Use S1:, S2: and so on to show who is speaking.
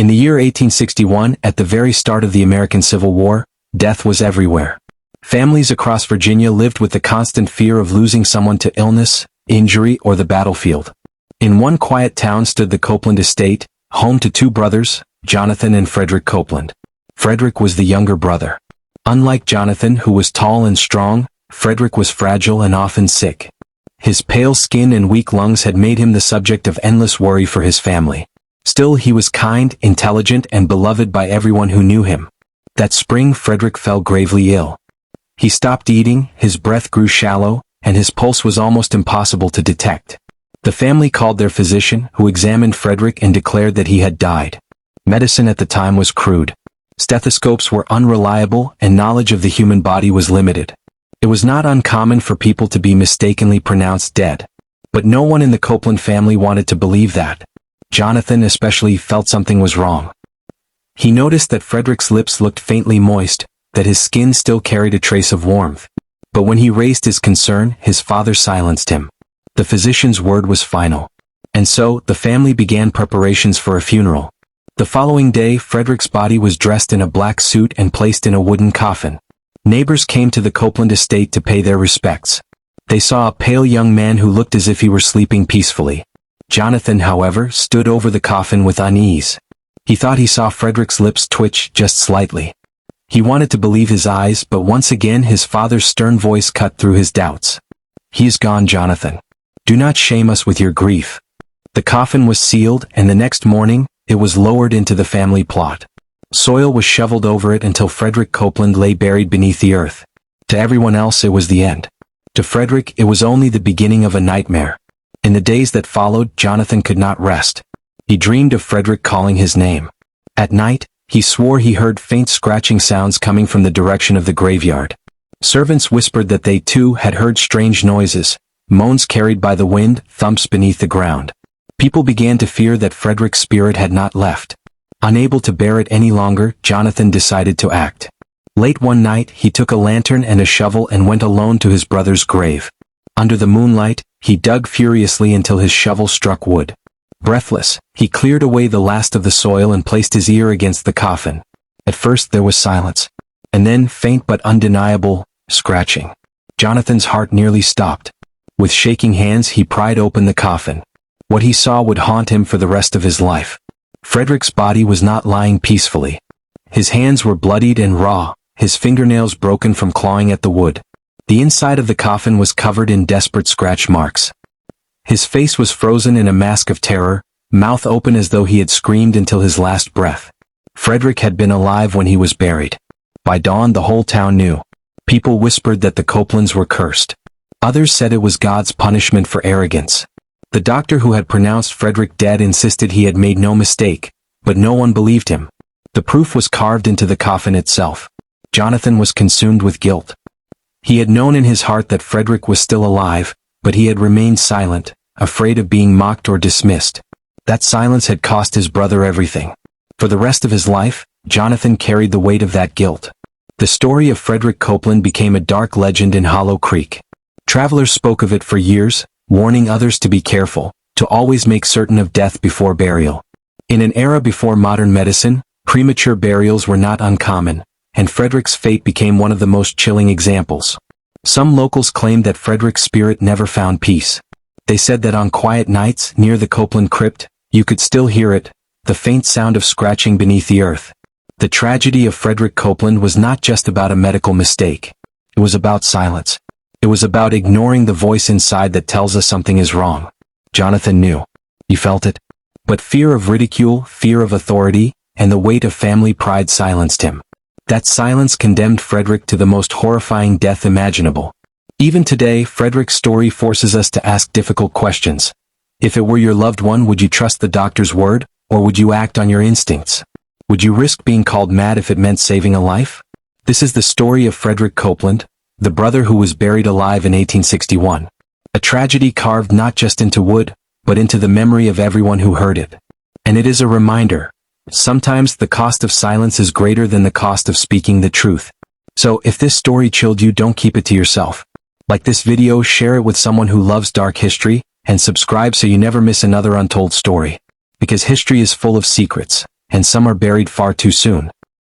S1: In the year 1861, at the very start of the American Civil War, death was everywhere. Families across Virginia lived with the constant fear of losing someone to illness, injury, or the battlefield. In one quiet town stood the Copeland estate, home to two brothers, Jonathan and Frederick Copeland. Frederick was the younger brother. Unlike Jonathan, who was tall and strong, Frederick was fragile and often sick. His pale skin and weak lungs had made him the subject of endless worry for his family. Still, he was kind, intelligent, and beloved by everyone who knew him. That spring, Frederick fell gravely ill. He stopped eating, his breath grew shallow, and his pulse was almost impossible to detect. The family called their physician, who examined Frederick and declared that he had died. Medicine at the time was crude. Stethoscopes were unreliable, and knowledge of the human body was limited. It was not uncommon for people to be mistakenly pronounced dead. But no one in the Copeland family wanted to believe that. Jonathan especially felt something was wrong. He noticed that Frederick's lips looked faintly moist, that his skin still carried a trace of warmth. But when he raised his concern, his father silenced him. The physician's word was final. And so, the family began preparations for a funeral. The following day, Frederick's body was dressed in a black suit and placed in a wooden coffin. Neighbors came to the Copeland estate to pay their respects. They saw a pale young man who looked as if he were sleeping peacefully. Jonathan, however, stood over the coffin with unease. He thought he saw Frederick's lips twitch just slightly. He wanted to believe his eyes, but once again his father's stern voice cut through his doubts. "He is gone, Jonathan. Do not shame us with your grief." The coffin was sealed, and the next morning, it was lowered into the family plot. Soil was shoveled over it until Frederick Copeland lay buried beneath the earth. To everyone else it was the end. To Frederick it was only the beginning of a nightmare. In the days that followed, Jonathan could not rest. He dreamed of Frederick calling his name. At night, he swore he heard faint scratching sounds coming from the direction of the graveyard. Servants whispered that they too had heard strange noises, moans carried by the wind, thumps beneath the ground. People began to fear that Frederick's spirit had not left. Unable to bear it any longer, Jonathan decided to act. Late one night, he took a lantern and a shovel and went alone to his brother's grave. Under the moonlight, he dug furiously until his shovel struck wood. Breathless, he cleared away the last of the soil and placed his ear against the coffin. At first there was silence. And then, faint but undeniable, scratching. Jonathan's heart nearly stopped. With shaking hands he pried open the coffin. What he saw would haunt him for the rest of his life. Frederick's body was not lying peacefully. His hands were bloodied and raw, his fingernails broken from clawing at the wood. The inside of the coffin was covered in desperate scratch marks. His face was frozen in a mask of terror, mouth open as though he had screamed until his last breath. Frederick had been alive when he was buried. By dawn the whole town knew. People whispered that the Copelands were cursed. Others said it was God's punishment for arrogance. The doctor who had pronounced Frederick dead insisted he had made no mistake, but no one believed him. The proof was carved into the coffin itself. Jonathan was consumed with guilt. He had known in his heart that Frederick was still alive, but he had remained silent, afraid of being mocked or dismissed. That silence had cost his brother everything. For the rest of his life, Jonathan carried the weight of that guilt. The story of Frederick Copeland became a dark legend in Hollow Creek. Travelers spoke of it for years, warning others to be careful, to always make certain of death before burial. In an era before modern medicine, premature burials were not uncommon, and Frederick's fate became one of the most chilling examples. Some locals claimed that Frederick's spirit never found peace. They said that on quiet nights near the Copeland crypt, you could still hear it, the faint sound of scratching beneath the earth. The tragedy of Frederick Copeland was not just about a medical mistake. It was about silence. It was about ignoring the voice inside that tells us something is wrong. Jonathan knew. He felt it. But fear of ridicule, fear of authority, and the weight of family pride silenced him. That silence condemned Frederick to the most horrifying death imaginable. Even today, Frederick's story forces us to ask difficult questions. If it were your loved one, would you trust the doctor's word, or would you act on your instincts? Would you risk being called mad if it meant saving a life? This is the story of Frederick Copeland, the brother who was buried alive in 1861. A tragedy carved not just into wood, but into the memory of everyone who heard it. And it is a reminder. Sometimes the cost of silence is greater than the cost of speaking the truth. So if this story chilled you, don't keep it to yourself. Like this video, share it with someone who loves dark history, and subscribe so you never miss another untold story. Because history is full of secrets, and some are buried far too soon.